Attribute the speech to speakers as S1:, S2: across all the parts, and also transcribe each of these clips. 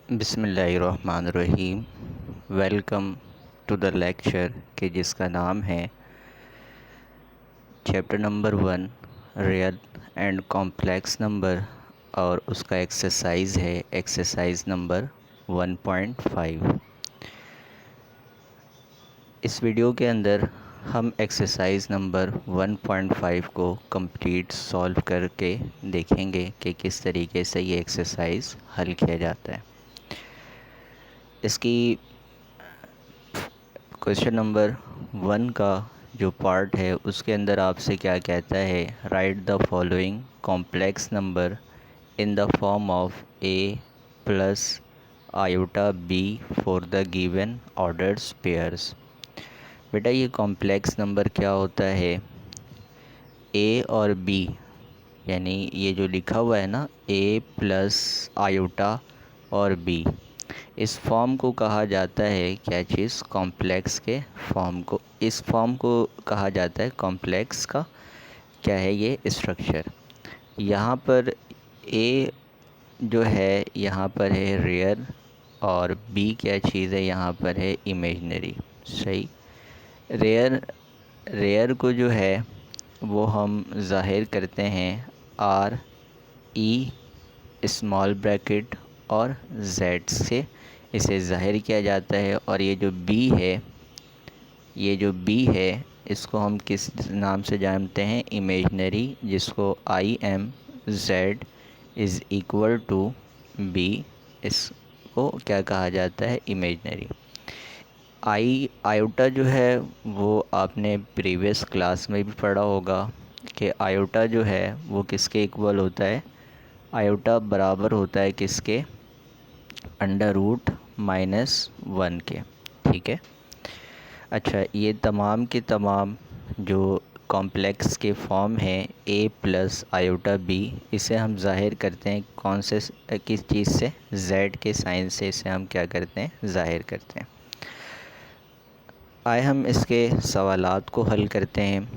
S1: बिस्मिल्लाहिर्रहमानिर्रहीम। Welcome to the lecture कि जिसका नाम है chapter number 1 real and complex number और उसका एक्सरसाइज है एक्सरसाइज नंबर 1.5। इस वीडियो के अंदर हम एक्सरसाइज नंबर 1.5 को कंप्लीट सॉल्व करके देखेंगे कि किस तरीके से ये एक्सरसाइज हल किया जाता है। इसकी क्वेश्चन नंबर 1 का जो पार्ट है उसके अंदर आपसे क्या कहता है, right the following complex number in the form of a plus iota b for the given orders pairs. बेटा ये कॉम्प्लेक्स नंबर क्या होता है, a और b, यानी ये जो लिखा हुआ है ना a प्लस आयोटा और b, इस फॉर्म को कहा जाता है क्या चीज़, कॉम्प्लेक्स के फॉर्म को। इस फॉर्म को कहा जाता है कॉम्प्लेक्स का क्या है ये स्ट्रक्चर। यहाँ पर ए जो है यहाँ पर है रियल और बी क्या चीज़ है यहाँ पर है इमेजनरी। सही। रेयर को जो है वो हम ज़ाहिर करते हैं आर ई स्मॉल ब्रैकेट और z से इसे ज़ाहिर किया जाता है। और ये जो b है इसको हम किस नाम से जानते हैं, इमेजनरी, जिसको I M z is equal to b, इसको क्या कहा जाता है, इमेजनरी। आयोटा जो है वो आपने प्रीवियस क्लास में भी पढ़ा होगा कि आयोटा जो है वो किसके इक्वल होता है, आयोटा बराबर होता है किसके, √-1 के। ठीक है। अच्छा, ये तमाम के तमाम जो कॉम्प्लेक्स के फॉर्म हैं a प्लस आयोटा b, इसे हम ज़ाहिर करते हैं कौन से, किस चीज़ से, z के साइन से इसे हम क्या करते हैं, ज़ाहिर करते हैं। आए हम इसके सवालात को हल करते हैं।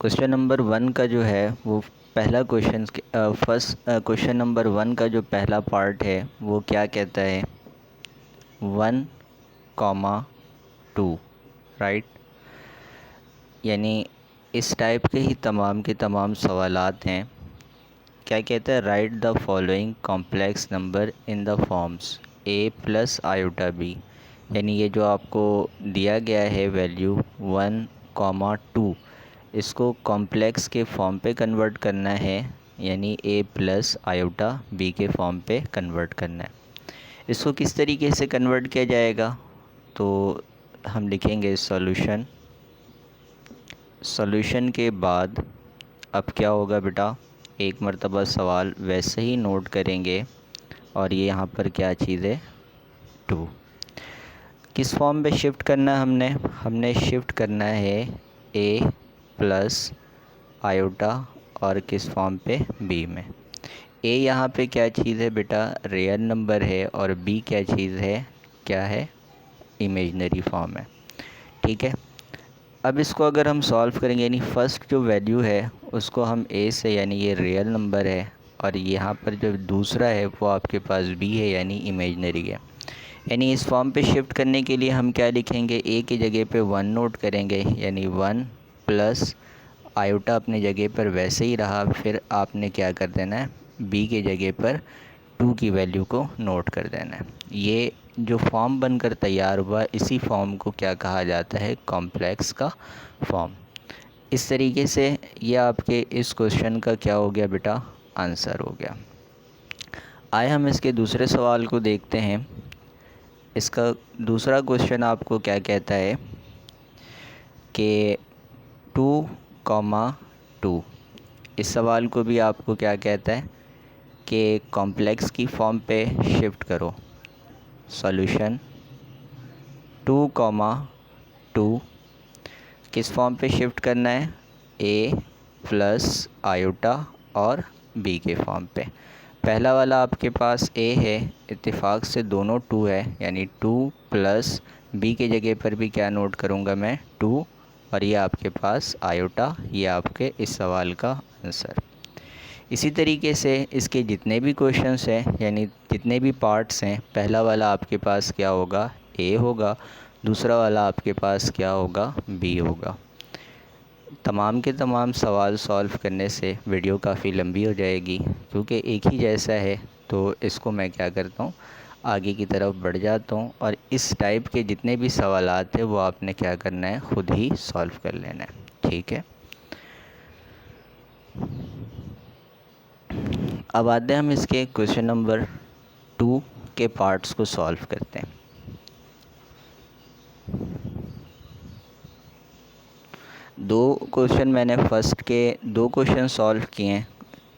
S1: क्वेश्चन नंबर 1 का जो है वो पहला क्वेश्चन नंबर 1 का जो पहला पार्ट है वो क्या कहता है, 1,2, राइट। यानी इस टाइप के ही तमाम के तमाम सवालात हैं। क्या कहता है, right the following complex number in the forms a plus iota b। यानी ये जो आपको दिया गया है वैल्यू 1,2, इसको कॉम्प्लेक्स के फॉर्म पे कन्वर्ट करना है, यानी a प्लस आयोटा b के फॉर्म पे कन्वर्ट करना है। इसको किस तरीके से कन्वर्ट किया जाएगा, तो हम लिखेंगे सॉल्यूशन के बाद अब क्या होगा बेटा, एक मरतबा सवाल वैसे ही नोट करेंगे और ये यहाँ पर क्या चीज़ है, 2। किस फॉर्म पे शिफ्ट करना है, हमने शिफ्ट करना है a प्लस आयोटा और किस फॉर्म पे, b में। a यहाँ पे क्या चीज़ है बेटा, रियल नंबर है, और b क्या चीज़ है, क्या है, इमेजनरी फॉर्म है। ठीक है। अब इसको अगर हम सॉल्व करेंगे, यानी फ़र्स्ट जो वैल्यू है उसको हम a से, यानी ये रियल नंबर है, और यहाँ पर जो दूसरा है वो आपके पास b है, यानी इमेजनरी है। यानी इस फॉर्म पे शिफ्ट करने के लिए हम क्या लिखेंगे, a की जगह पे 1 नोट करेंगे, यानी 1 प्लस आयोटा अपनी जगह पर वैसे ही रहा, फिर आपने क्या कर देना है, b की जगह पर 2 की वैल्यू को नोट कर देना है। ये जो फॉर्म बनकर तैयार हुआ, इसी फॉर्म को क्या कहा जाता है, कॉम्प्लेक्स का फॉर्म। इस तरीके से ये आपके इस क्वेश्चन का क्या हो गया बेटा, आंसर हो गया। आए हम इसके दूसरे सवाल को देखते हैं। इसका दूसरा क्वेश्चन आपको क्या कहता है कि 2,2, इस सवाल को भी आपको क्या कहता है कि कॉम्प्लेक्स की फॉर्म पे शिफ्ट करो। सॉल्यूशन 2,2 किस फॉर्म पे शिफ्ट करना है, a प्लस आयोटा और b के फॉर्म पे। पहला वाला आपके पास a है, इत्तेफाक से दोनों 2 है, यानी 2 प्लस b की जगह पर भी क्या नोट करूँगा मैं, 2 और ये आपके पास आयोटा, ये आपके इस सवाल का आंसर। इसी तरीके से इसके जितने भी क्वेश्चंस हैं यानी जितने भी पार्ट्स हैं, पहला वाला आपके पास क्या होगा, ए होगा, दूसरा वाला आपके पास क्या होगा, बी होगा। तमाम के तमाम सवाल सॉल्व करने से वीडियो काफ़ी लंबी हो जाएगी, क्योंकि एक ही जैसा है तो इसको मैं क्या करता हूँ, आगे की तरफ बढ़ जाता हूँ और इस टाइप के जितने भी सवालात हैं वो आपने क्या करना है, ख़ुद ही सॉल्व कर लेना है। ठीक है, अब आते हैं हम इसके क्वेश्चन नंबर 2 के पार्ट्स को सॉल्व करते हैं। दो क्वेश्चन मैंने फर्स्ट के 2 क्वेश्चन सॉल्व किए हैं,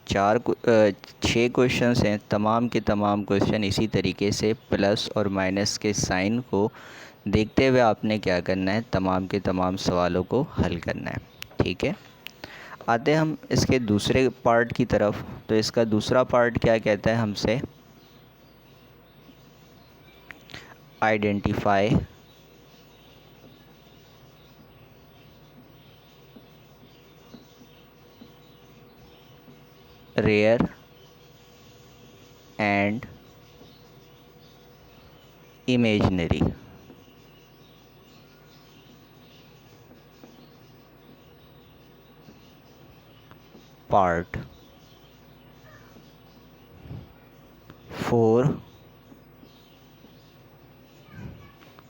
S1: 6 क्वेश्चंस हैं। तमाम के तमाम क्वेश्चन इसी तरीके से प्लस और माइनस के साइन को देखते हुए आपने क्या करना है, तमाम के तमाम सवालों को हल करना है। ठीक है, आते हैं हम इसके दूसरे पार्ट की तरफ। तो इसका दूसरा पार्ट क्या कहता है हमसे, identify real and imaginary part for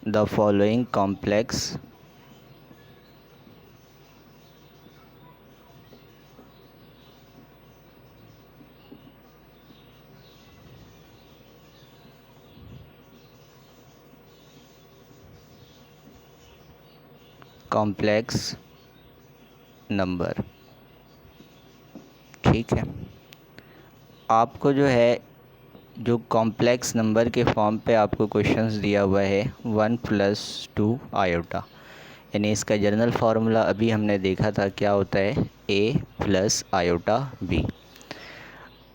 S1: the following complex complex number. ठीक है, आपको जो है जो कॉम्प्लेक्स नंबर के फॉर्म पे आपको क्वेश्चंस दिया हुआ है 1 + 2 आयोटा, यानी इसका जनरल फार्मूला अभी हमने देखा था क्या होता है, a + आयोटा b।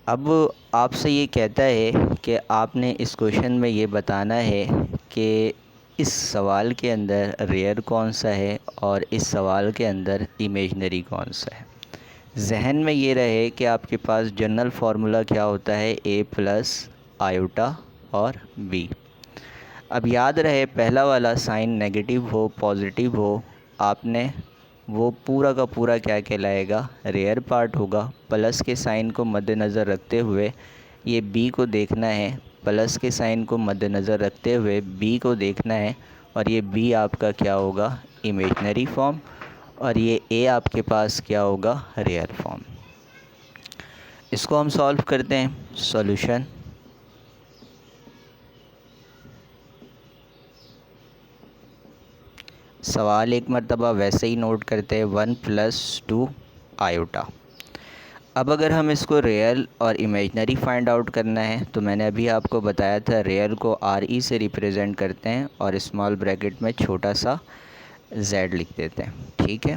S1: अब आपसे ये कहता है कि आपने इस क्वेश्चन में ये बताना है कि इस सवाल के अंदर रेयर कौन सा है और इस सवाल के अंदर इमेजनरी कौन सा है। जहन में ये रहे कि आपके पास जनरल फार्मूला क्या होता है, a + आयोटा और b। अब याद रहे पहला वाला साइन नेगेटिव हो पॉजिटिव हो, आपने वो पूरा का पूरा क्या कहलाएगा, रेयर पार्ट होगा। प्लस के साइन को मद्देनज़र रखते हुए ये b को देखना है, प्लस के साइन को मद्देनज़र रखते हुए b को देखना है, और ये b आपका क्या होगा, इमेजनरी फॉर्म, और ये a आपके पास क्या होगा, रेयर फॉर्म। इसको हम सॉल्व करते हैं। सॉल्यूशन, सवाल एक मरतबा वैसे ही नोट करते हैं 1 + 2 आयोटा। अब अगर हम इसको रियल और इमेजनरी फाइंड आउट करना है तो मैंने अभी आपको बताया था रियल को RE से रिप्रेजेंट करते हैं और स्मॉल ब्रैकेट में छोटा सा z लिख देते हैं। ठीक है,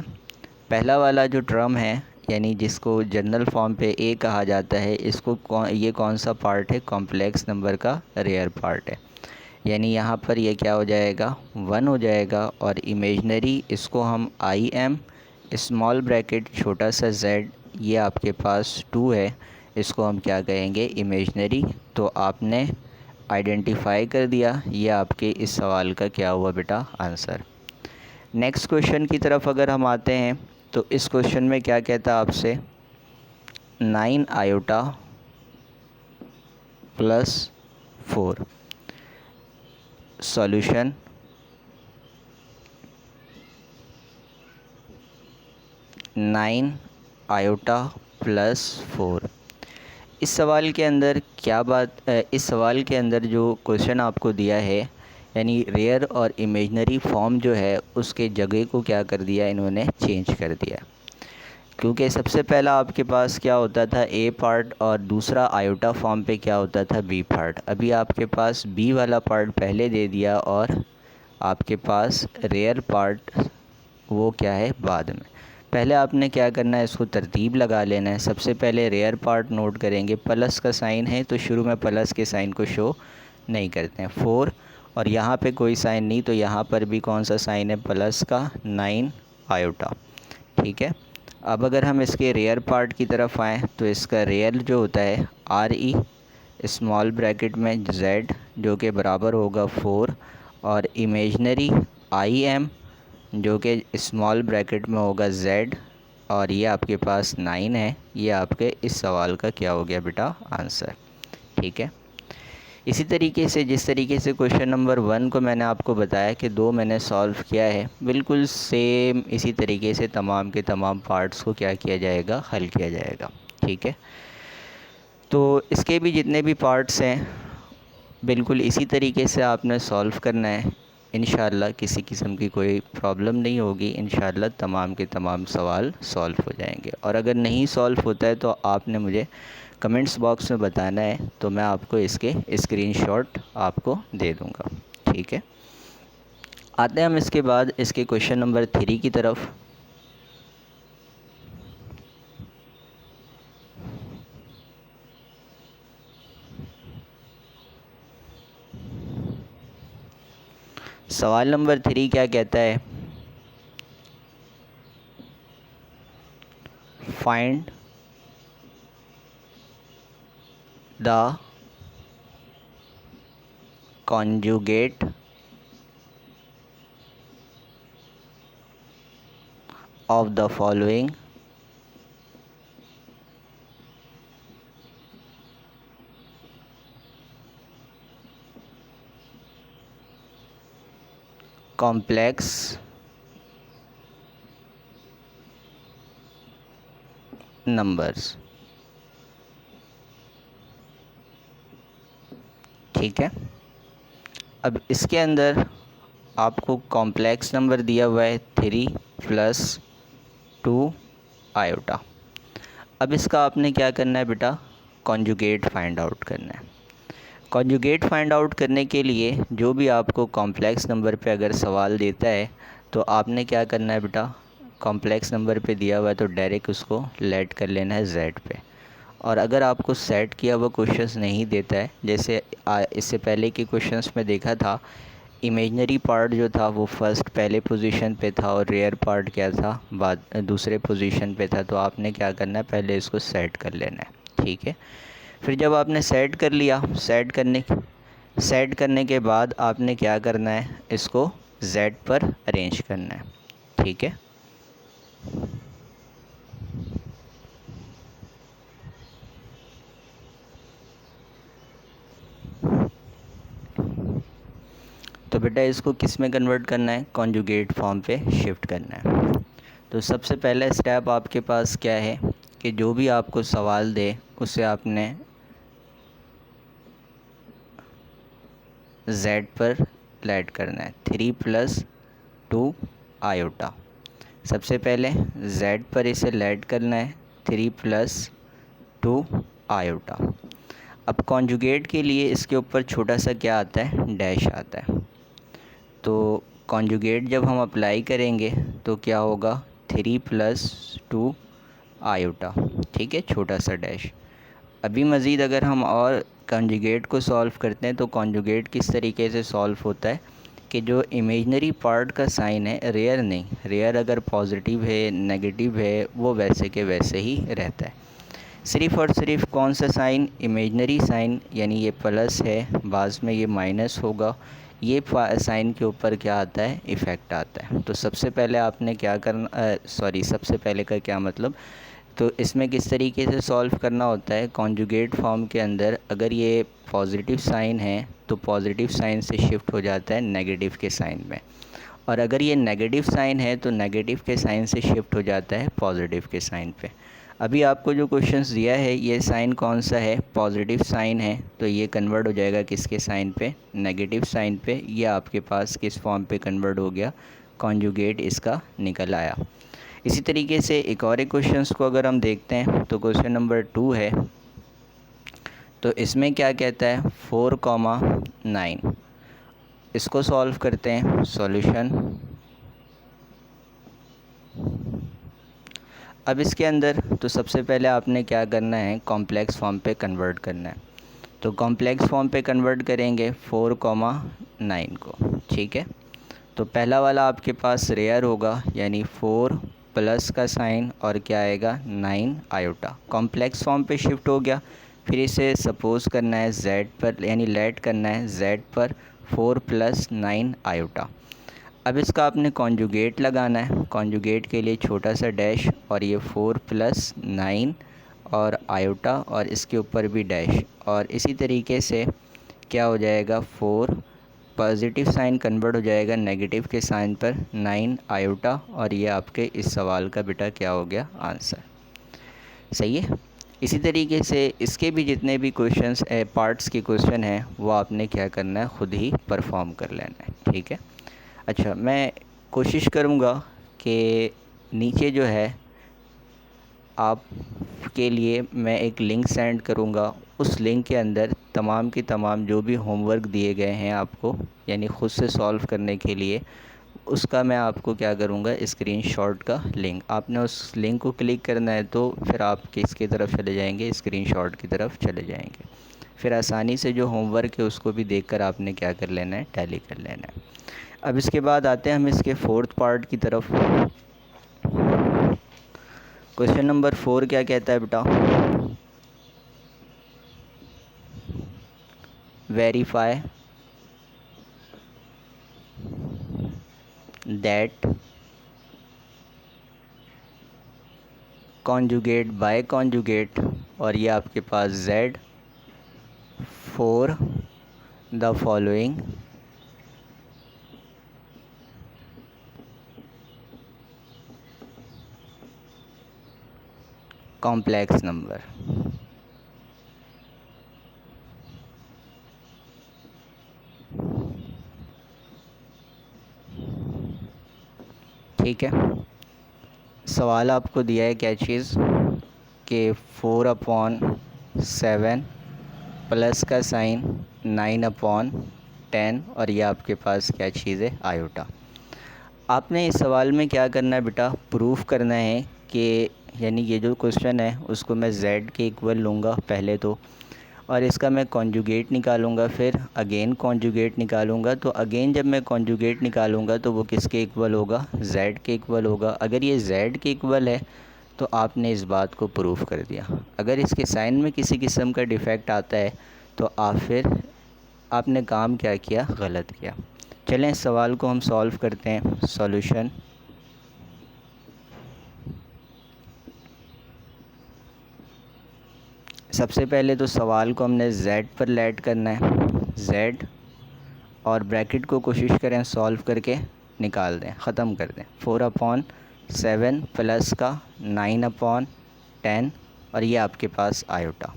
S1: पहला वाला जो टर्म है यानी जिसको जनरल फॉर्म पे a कहा जाता है, इसको ये कौन सा पार्ट है, कॉम्प्लेक्स नंबर का रियल पार्ट है, यानी यहाँ पर ये क्या हो जाएगा, 1 हो जाएगा। और इमेजनरी इसको हम IM स्मॉल ब्रैकेट छोटा सा z, ये आपके पास 2 है, इसको हम क्या कहेंगे, इमेजनरी। तो आपने आइडेंटिफाई कर दिया, ये आपके इस सवाल का क्या हुआ बेटा, आंसर। नेक्स्ट क्वेश्चन की तरफ अगर हम आते हैं तो इस क्वेश्चन में क्या कहता है आपसे, 9 आयोटा + 4। Solution, nine iota + 4। इस सवाल के अंदर क्या बात, इस सवाल के अंदर जो क्वेश्चन आपको दिया है यानी रेयर और इमेजनरी फॉर्म जो है उसके जगह को क्या कर दिया, इन्होंने चेंज कर दिया। क्योंकि सबसे पहला आपके पास क्या होता था, A पार्ट, और दूसरा आयोटा फॉर्म पे क्या होता था, B पार्ट। अभी आपके पास B वाला पार्ट पहले दे दिया और आपके पास रेयर पार्ट वो क्या है, बाद में। पहले आपने क्या करना है, इसको तरतीब लगा लेना है। सबसे पहले रेयर पार्ट नोट करेंगे, प्लस का साइन है तो शुरू में प्लस के साइन को शो नहीं करते हैं, 4, और यहाँ पे कोई साइन नहीं तो यहाँ पर भी कौन सा साइन है, प्लस का 9, आयोटा। ठीक है, अब अगर हम इसके रियर पार्ट की तरफ आएँ तो इसका रियर जो होता है आर ई स्मॉल ब्रैकेट में z जो कि बराबर होगा 4 और इमेजनरी आई एम जो कि स्मॉल ब्रैकेट में होगा z और ये आपके पास 9 है। ये आपके इस सवाल का क्या हो गया बेटा आंसर। ठीक है, इसी तरीके से जिस तरीके से क्वेश्चन नंबर 1 को मैंने आपको बताया कि 2 मैंने सॉल्व किया है, बिल्कुल सेम इसी तरीके से तमाम के तमाम पार्ट्स को क्या किया जाएगा, हल किया जाएगा। ठीक है, तो इसके भी जितने भी पार्ट्स हैं बिल्कुल इसी तरीके से आपने सॉल्व करना है। इंशाल्लाह किसी किस्म की कोई प्रॉब्लम नहीं होगी, इंशाल्लाह तमाम के तमाम सवाल सॉल्व हो जाएंगे। और अगर नहीं सॉल्व होता है तो आपने मुझे कमेंट्स बॉक्स में बताना है, तो मैं आपको इसके स्क्रीनशॉट आपको दे दूँगा। ठीक है, आते हैं हम इसके बाद इसके क्वेश्चन नंबर 3 की तरफ। सवाल नंबर 3 क्या कहता है, find the conjugate of the following complex numbers। ठीक है, अब इसके अंदर आपको कॉम्प्लेक्स नंबर दिया हुआ है 3 + 2 आयोटा। अब इसका आपने क्या करना है बेटा, कॉन्जुगेट फाइंड आउट करना है। कॉन्जुगेट फाइंड आउट करने के लिए जो भी आपको कॉम्प्लेक्स नंबर पे अगर सवाल देता है तो आपने क्या करना है बेटा, कॉम्प्लेक्स नंबर पे दिया हुआ है तो डायरेक्ट उसको लेट कर लेना है z पे। और अगर आपको सेट किया हुआ क्वेश्चंस नहीं देता है, जैसे इससे पहले के क्वेश्चंस में देखा था इमेजनरी पार्ट जो था वो फर्स्ट पहले पोजीशन पे था और रियर पार्ट क्या था, बाद दूसरे पोजीशन पे था। तो आपने क्या करना है, पहले इसको सेट कर लेना है। ठीक है, फिर जब आपने सेट कर लिया, सेट करने के बाद आपने क्या करना है, इसको z पर अरेंज करना है। ठीक है, तो बेटा इसको किस में कन्वर्ट करना है, कॉन्जुगेट फॉर्म पे शिफ्ट करना है। तो सबसे पहला स्टेप आपके पास क्या है कि जो भी आपको सवाल दे उसे आपने z पर लेट करना है, 3 + 2 आयोटा। सबसे पहले z पर इसे लेट करना है, 3 + 2 आयोटा। अब कॉन्जुगेट के लिए इसके ऊपर छोटा सा क्या आता है, डैश आता है। तो कॉन्जुगेट जब हम अप्लाई करेंगे तो क्या होगा, 3 + 2 आयोटा। ठीक है, छोटा सा डैश। अभी मज़ीद अगर हम और कॉन्जुगेट को सॉल्व करते हैं तो कॉन्जुगेट किस तरीके से सॉल्व होता है कि जो इमेजनरी पार्ट का साइन है, रियर नहीं, रियर अगर पॉजिटिव है नेगेटिव है वो वैसे के वैसे ही रहता है। सिर्फ़ और सिर्फ कौन सा साइन, इमेजनरी साइन, यानी ये प्लस है बाद में ये माइनस होगा, ये साइन के ऊपर क्या आता है, इफ़ेक्ट आता है। तो सबसे पहले आपने क्या करना, सबसे पहले का क्या मतलब, तो इसमें किस तरीके से सॉल्व करना होता है, कॉन्जुगेट फॉर्म के अंदर अगर ये पॉजिटिव साइन है तो पॉजिटिव साइन से शिफ्ट हो जाता है नेगेटिव के साइन में, और अगर ये नेगेटिव साइन है तो नेगेटिव के साइन से शिफ्ट हो जाता है पॉजिटिव के साइन पे। अभी आपको जो क्वेश्चंस दिया है ये साइन कौन सा है, पॉजिटिव साइन है, तो ये कन्वर्ट हो जाएगा किसके साइन पे, नेगेटिव साइन पे। ये आपके पास किस फॉर्म पे कन्वर्ट हो गया, कॉन्जुगेट इसका निकल आया। इसी तरीके से एक और एक क्वेश्चंस को अगर हम देखते हैं तो क्वेश्चन नंबर 2 है, तो इसमें क्या कहता है, 4,9। इसको सॉल्व करते हैं, सॉल्यूशन। अब इसके अंदर तो सबसे पहले आपने क्या करना है, कॉम्प्लेक्स फॉर्म पे कन्वर्ट करना है। तो कॉम्प्लेक्स फॉर्म पे कन्वर्ट करेंगे 4,9 को। ठीक है, तो पहला वाला आपके पास रेयर होगा, यानी 4 प्लस का साइन और क्या आएगा 9 आयोटा। कॉम्प्लेक्स फॉर्म पे शिफ्ट हो गया। फिर इसे सपोज़ करना है z पर, यानी लेट करना है z पर 4 प्लस 9 आयोटा। अब इसका आपने कॉन्जुगेट लगाना है। कॉन्जुगेट के लिए छोटा सा डैश और ये 4 प्लस 9 और आयोटा और इसके ऊपर भी डैश, और इसी तरीके से क्या हो जाएगा 4 पॉजिटिव साइन कन्वर्ट हो जाएगा नेगेटिव के साइन पर 9 आयोटा, और ये आपके इस सवाल का बेटा क्या हो गया आंसर। सही है। इसी तरीके से इसके भी जितने भी क्वेश्चंस पार्ट्स के क्वेश्चन हैं वो आपने क्या करना है, ख़ुद ही परफॉर्म कर लेना है। ठीक है। अच्छा, मैं कोशिश करूँगा कि नीचे जो है आपके लिए मैं एक लिंक सेंड करूँगा। उस लिंक के अंदर तमाम की तमाम जो भी होमवर्क दिए गए हैं आपको, यानी ख़ुद से सॉल्व करने के लिए, उसका मैं आपको क्या करूँगा स्क्रीनशॉट का लिंक, आपने उस लिंक को क्लिक करना है तो फिर आप किसकी तरफ चले जाएंगे, स्क्रीनशॉट की तरफ चले जाएंगे। फिर आसानी से जो होमवर्क है उसको भी देखकर आपने क्या कर लेना है, टैली कर लेना है। अब इसके बाद आते हैं हम इसके फोर्थ पार्ट की तरफ। क्वेश्चन नंबर 4 क्या कहता है बेटा, verify that conjugate by conjugate, और ये आपके पास z for the following complex number. ठीक है। सवाल आपको दिया है क्या चीज़ कि 4/7 प्लस का साइन 9/10, और ये आपके पास क्या चीज़ है, आयोटा। आपने इस सवाल में क्या करना है बेटा, प्रूफ करना है कि, यानी ये जो क्वेश्चन है उसको मैं z के इक्वल लूँगा पहले तो, और इसका मैं कॉन्जुगेट निकालूंगा, फिर अगेन कॉन्जुगेट निकालूंगा। तो अगेन जब मैं कॉन्जुगेट निकालूंगा तो वो किसके इक्वल होगा, z के इक्वल होगा। अगर ये z के इक्वल है तो आपने इस बात को प्रूफ कर दिया। अगर इसके साइन में किसी किस्म का डिफ़ेक्ट आता है तो आप फिर आपने काम क्या किया, गलत किया। चलें इस सवाल को हम सॉल्व करते हैं। सॉल्यूशन, सबसे पहले तो सवाल को हमने z पर लेट करना है, z, और ब्रैकेट को कोशिश करें सॉल्व करके निकाल दें, ख़त्म कर दें। 4/7 प्लस का 9/10, और ये आपके पास आयोटा।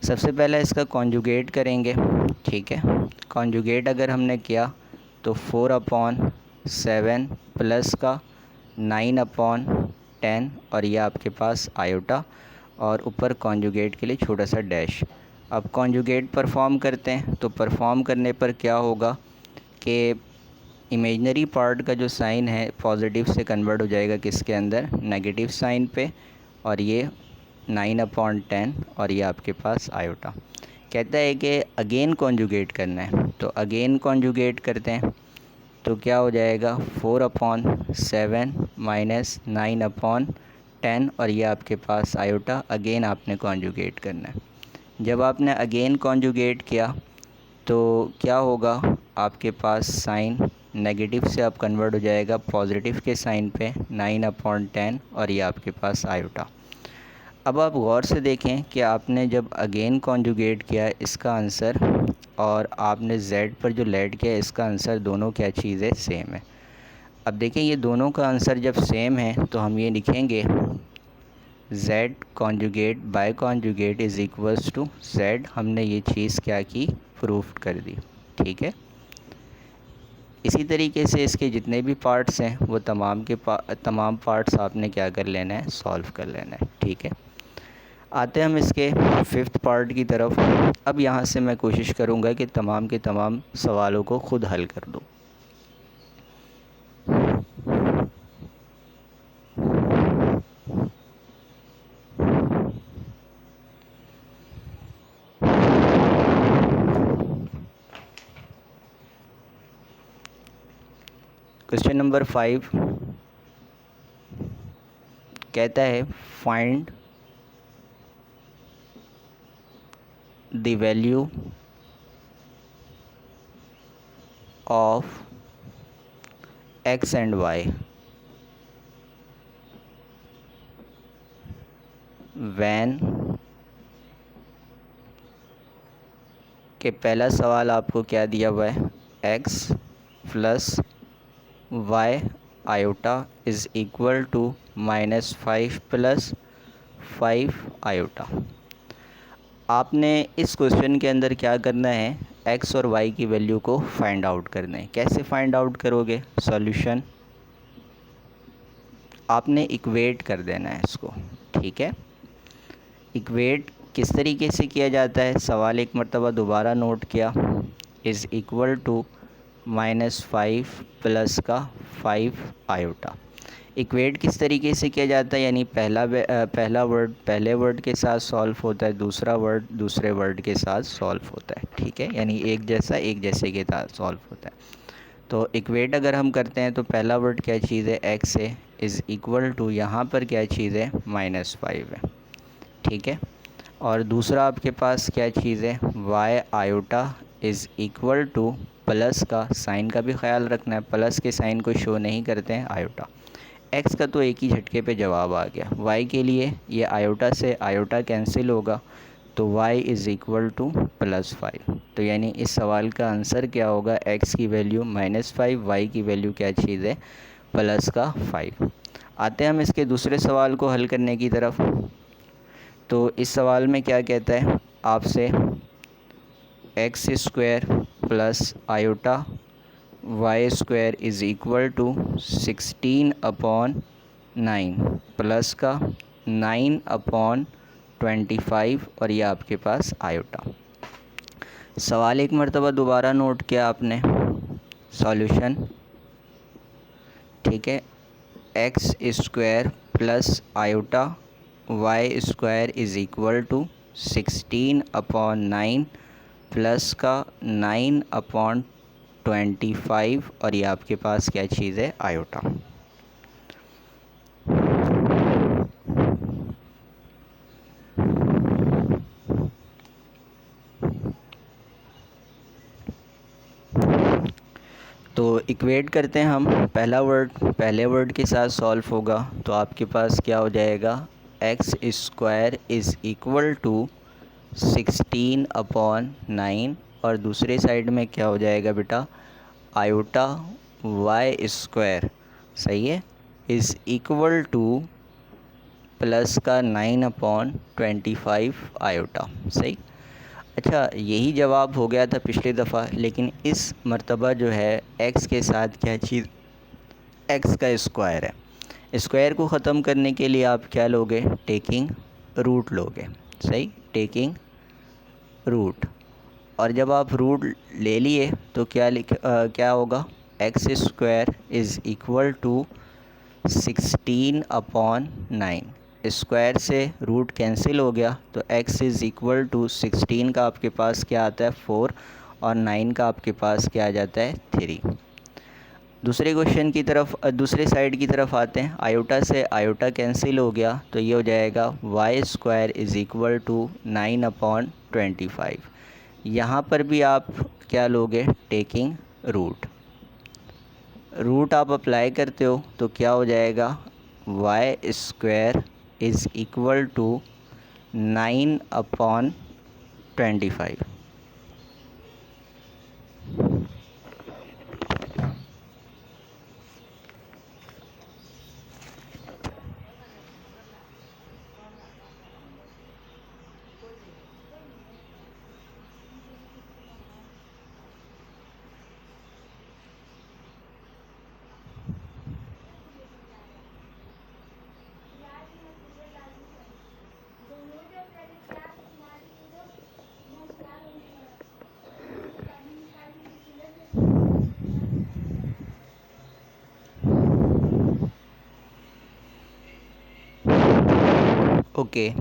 S1: सबसे पहले इसका कॉन्जुगेट करेंगे। ठीक है। कॉन्जुगेट अगर हमने किया तो 4/7 प्लस का 9/10, और ये आपके पास आयोटा, और ऊपर कॉन्जुगेट के लिए छोटा सा डैश। अब कॉन्जुगेट परफॉर्म करते हैं, तो परफॉर्म करने पर क्या होगा कि इमेजनरी पार्ट का जो साइन है पॉजिटिव से कन्वर्ट हो जाएगा किसके अंदर, नेगेटिव साइन पे, और ये 9/10, और ये आपके पास आयोटा। कहता है कि अगेन कॉन्जुगेट करना है, तो अगेन कॉन्जुगेट करते हैं तो क्या हो जाएगा 4/7 माइनस 9/10, और ये आपके पास आयोटा। अगेन आपने कॉन्जुगेट करना है। जब आपने अगेन कॉन्जुगेट किया तो क्या होगा, आपके पास साइन नेगेटिव से अब कन्वर्ट हो जाएगा पॉजिटिव के साइन पे 9/10, और ये आपके पास आयोटा। अब आप गौर से देखें कि आपने जब अगेन कॉन्जुगेट किया इसका आंसर, और आपने z पर जो लेट किया इसका आंसर, दोनों क्या चीज़ है, सेम है। अब देखें ये दोनों का आंसर जब सेम है तो हम ये लिखेंगे z conjugate by conjugate is equals to z। हमने ये चीज़ क्या की, प्रूफ कर दी। ठीक है। इसी तरीके से इसके जितने भी पार्ट्स हैं वो तमाम पार्ट्स आपने क्या कर लेना है, सॉल्व कर लेना है। ठीक है। आते हैं हम इसके 5th पार्ट की तरफ। अब यहाँ से मैं कोशिश करूँगा कि तमाम के तमाम सवालों को ख़ुद हल कर दूँ। क्वेश्चन नंबर 5 कहता है find the value of x and y when के पहला सवाल आपको क्या दिया हुआ है, x plus y iota is equal to -5 plus 5 iota. आपने इस क्वेश्चन के अंदर क्या करना है, x और y की वैल्यू को फाइंड आउट करना है। कैसे फाइंड आउट करोगे, सॉल्यूशन आपने इक्वेट कर देना है इसको, ठीक है। इक्वेट किस तरीके से किया जाता है, सवाल एक मरतबा दोबारा नोट किया, इज़ इक्वल टू -5 प्लस का 5 आयोटा। इक्वेट किस तरीके से किया जाता है, यानी पहला वर्ड पहले वर्ड के साथ सॉल्व होता है, दूसरा वर्ड दूसरे वर्ड के साथ सॉल्व होता है, ठीक है, यानी एक जैसे के साथ सॉल्व होता है। तो इक्वेट अगर हम करते हैं तो पहला वर्ड क्या चीज़ है, x है, इज़ इक्वल टू यहाँ पर क्या चीज़ है, -5 है, ठीक है। और दूसरा आपके पास क्या चीज़ है, y iota is equal to, plus का साइन का भी ख्याल रखना है, प्लस के साइन को शो नहीं करते हैं आयोटा। x का तो एक ही झटके पे जवाब आ गया, y के लिए ये आयोटा से आयोटा कैंसिल होगा, तो y इज़ इक्वल टू +5। तो यानी इस सवाल का आंसर क्या होगा, x की वैल्यू -5, y की वैल्यू क्या चीज़ है, प्लस का 5। आते हैं हम इसके दूसरे सवाल को हल करने की तरफ। तो इस सवाल में क्या कहता है आपसे, x² plus iota y² is equal to 16/9 plus का 9/25 और ये आपके पास आयोटा। सवाल एक मरतबा दोबारा नोट किया आपने, सॉल्यूशन, ठीक है, x² plus iota y² is equal to 16/9 plus का 9/25 और ये आपके पास क्या चीज़ है, आयोटा। तो इक्वेट करते हैं हम, पहला वर्ड पहले वर्ड के साथ सॉल्व होगा, तो आपके पास क्या हो जाएगा, x² इज़ इक्वल टू 16/9 और दूसरे साइड में क्या हो जाएगा बेटा, आयोटा y², सही है, इज़ इक्वल टू प्लस का 9/25 आयोटा, सही। अच्छा, यही जवाब हो गया था पिछली दफ़ा, लेकिन इस मर्तबा जो है x के साथ क्या चीज़, x का स्क्वायर है। स्क्वायर को ख़त्म करने के लिए आप क्या लोगे, टेकिंग रूट लोगे, सही, टेकिंग रूट। और जब आप रूट ले लिए तो क्या होगा, x² is equal to 16/9, square से रूट कैंसिल हो गया, तो x इज़ इक्वल टू 16 का आपके पास क्या आता है, 4 और 9 का आपके पास क्या आ जाता है, 3। दूसरे क्वेश्चन की तरफ, दूसरे साइड की तरफ आते हैं, आयोटा से आयोटा कैंसिल हो गया, तो ये हो जाएगा y² इज़ इक्वल टू 9/25। यहाँ पर भी आप क्या लोगे, टेकिंग रूट। रूट आप अप्लाई करते हो तो क्या हो जाएगा, y² is equal to 9/25। Okay,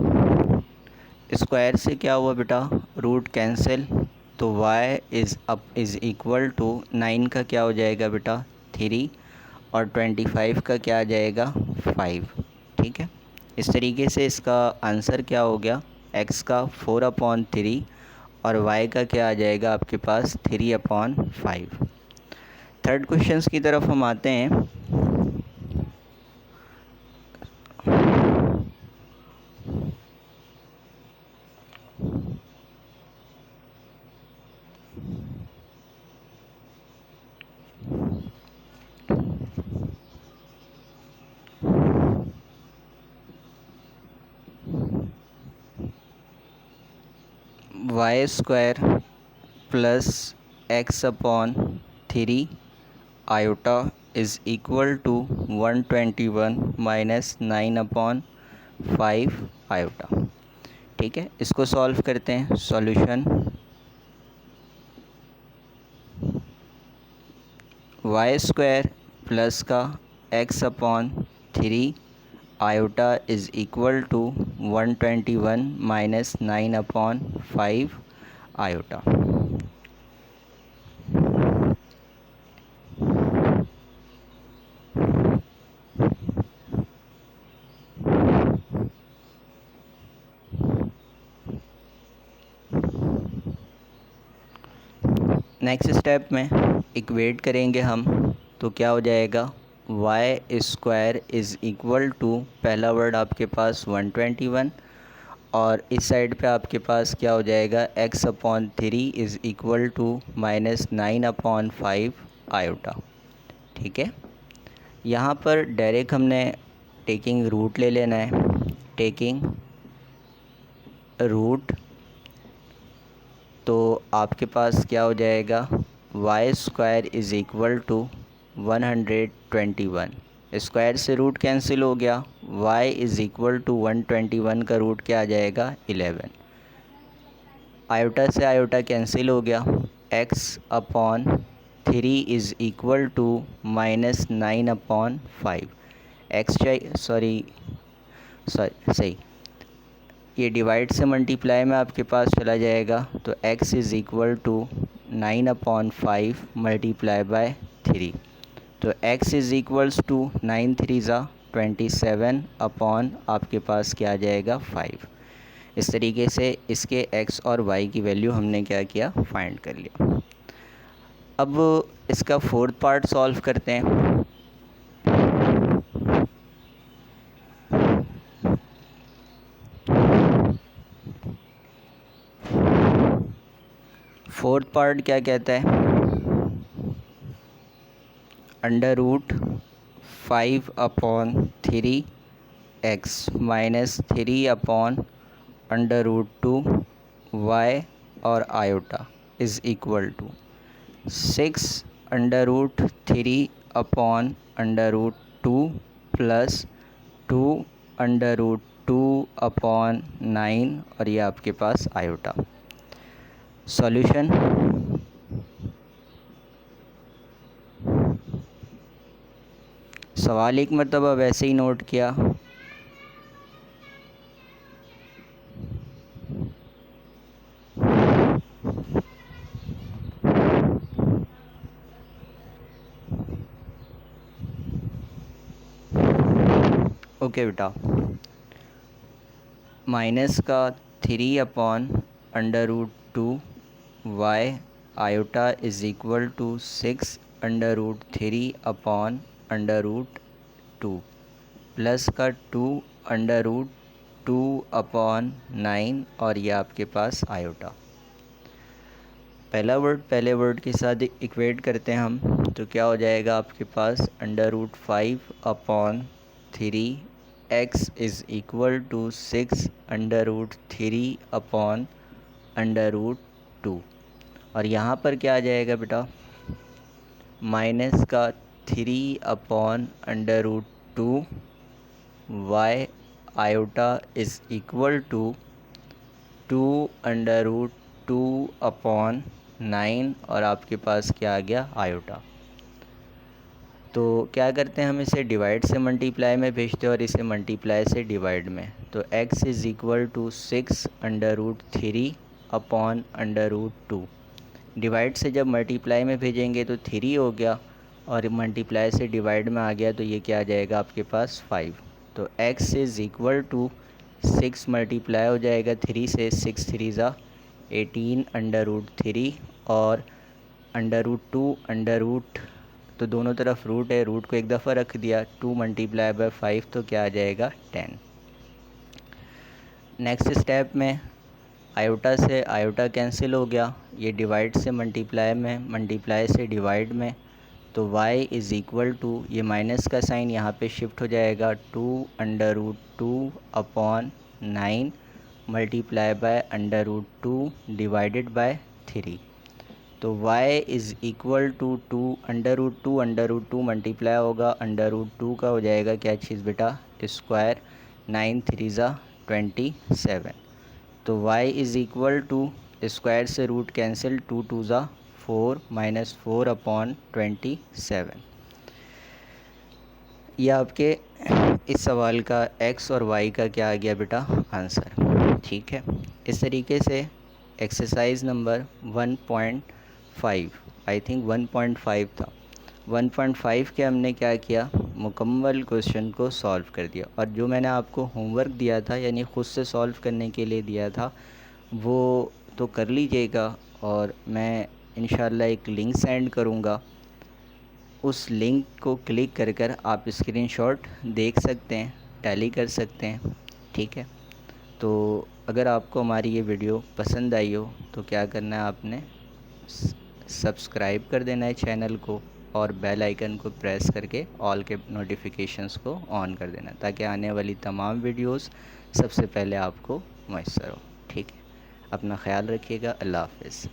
S1: square से क्या हुआ बेटा, रूट कैंसिल, तो y इज़ इक्वल टू 9 का क्या हो जाएगा बेटा, 3 और 25 का क्या आ जाएगा 5। ठीक है, इस तरीके से इसका आंसर क्या हो गया, x का 4/3 और y का क्या आ जाएगा आपके पास 3/5। थर्ड क्वेश्चंस की तरफ हम आते हैं। y² plus x/3 iota is equal to 121 minus 9/5 iota. ठीक है, इसको सॉल्व करते हैं। सॉल्यूशन y² प्लस का x/3 iota is equal to 121 minus 9/5 iota. Next step में इक्वेट करेंगे हम, तो क्या हो जाएगा, y² इज़ इक्वल टू, पहला वर्ड आपके पास 121 और इस साइड पे आपके पास क्या हो जाएगा, x/3 is equal to minus 9/5 iota. ठीक है, यहाँ पर डायरेक्ट हमने टेकिंग रूट ले लेना है। टेकिंग रूट, तो आपके पास क्या हो जाएगा, y² is equal to 121। Square से रूट कैंसिल हो गया, y इज़ इक्वल टू 121 का रूट क्या आ जाएगा 11। आयोटा से आयोटा कैंसिल हो गया, x/3 is equal to minus 9/5। X चाहिए, सॉरी सही, ये डिवाइड से मल्टीप्लाई में आपके पास चला जाएगा, तो x is equal to 9/5 multiply by 3। तो x is equals to 9 3 27 upon आपके पास क्या आ जाएगा 5। इस तरीके से इसके x और y की वैल्यू हमने क्या किया, फाइंड कर लिया। अब इसका फोर्थ पार्ट सॉल्व करते हैं। फोर्थ पार्ट क्या कहता है, √5/3 x माइनस 3/√2 y और iota is equal to 6√3/√2 plus 2√2/9 और ये आपके पास आयोटा। सॉल्यूशन सवाल एक मरतबा वैसे ही नोट किया। ओके बेटा, माइनस का 3/√2 y iota is equal to 6√3/√2 plus का 2√2/9 और ये आपके पास आयोटा। पहला वर्ड पहले वर्ड के साथ इक्वेट करते हैं हम, तो क्या हो जाएगा आपके पास, √5/3 x इज़ इक्वल टू 6√3/√2 और यहाँ पर क्या आ जाएगा बेटा, माइनस का 3/√2 y iota is equal to 2√2/9 और आपके पास क्या आ गया, आयोटा। तो क्या करते हैं हम, इसे डिवाइड से मल्टीप्लाई में भेजते हैं और इसे मल्टीप्लाई से डिवाइड में। तो x is equal to 6√3/√2 divide से जब मल्टीप्लाई में भेजेंगे तो 3 हो गया और मल्टीप्लाई से डिवाइड में आ गया तो ये क्या आ जाएगा आपके पास 5। तो x is equal to 6 multiply हो जाएगा 3 से, 6 3 ज़ा 18 अंडर रूट 3 और अंडर रूट 2 अंडर रूट, तो दोनों तरफ रूट है, रूट को एक दफ़ा रख दिया, 2 मल्टीप्लाई बाय 5 तो क्या आ जाएगा 10। नेक्स्ट स्टेप में आयोटा से आयोटा कैंसिल हो गया, ये डिवाइड से मल्टीप्लाई में, मल्टीप्लाई से डिवाइड में, तो y इज़ इक्वल टू, ये माइनस का साइन यहाँ पे शिफ्ट हो जाएगा, 2 under root 2 upon 9 multiply by under root 2 divided by 3। तो y is equal to 2 under root 2 multiply होगा, अंडर रूट 2 का हो जाएगा क्या चीज़ बेटा, स्क्वायर, 9 3 ज़ा 27। तो y is equal to, square से रूट कैंसिल, 2 2 ज़ा 4 माइनस 4 अपॉन 27। यह आपके इस सवाल का x और y का क्या आ गया बेटा आंसर। ठीक है, इस तरीके से एक्सरसाइज नंबर 1.5, आई थिंक 1.5 था, 1.5 के हमने क्या किया, मुकम्मल क्वेश्चन को सॉल्व कर दिया। और जो मैंने आपको होमवर्क दिया था, यानी ख़ुद से सॉल्व करने के लिए दिया था, वो तो कर लीजिएगा। और मैं इंशाल्लाह एक लिंक सेंड करूँगा, उस लिंक को क्लिक कर कर आप स्क्रीनशॉट देख सकते हैं, टैली कर सकते हैं। ठीक है, तो अगर आपको हमारी ये वीडियो पसंद आई हो तो क्या करना है, आपने सब्सक्राइब कर देना है चैनल को और बेल आइकन को प्रेस करके ऑल के नोटिफिकेशंस को ऑन कर देना, ताकि आने वाली तमाम वीडियोस सबसे पहले आपको मैसर हो। ठीक है, अपना ख्याल रखिएगा, अल्लाह हाफ़िज़।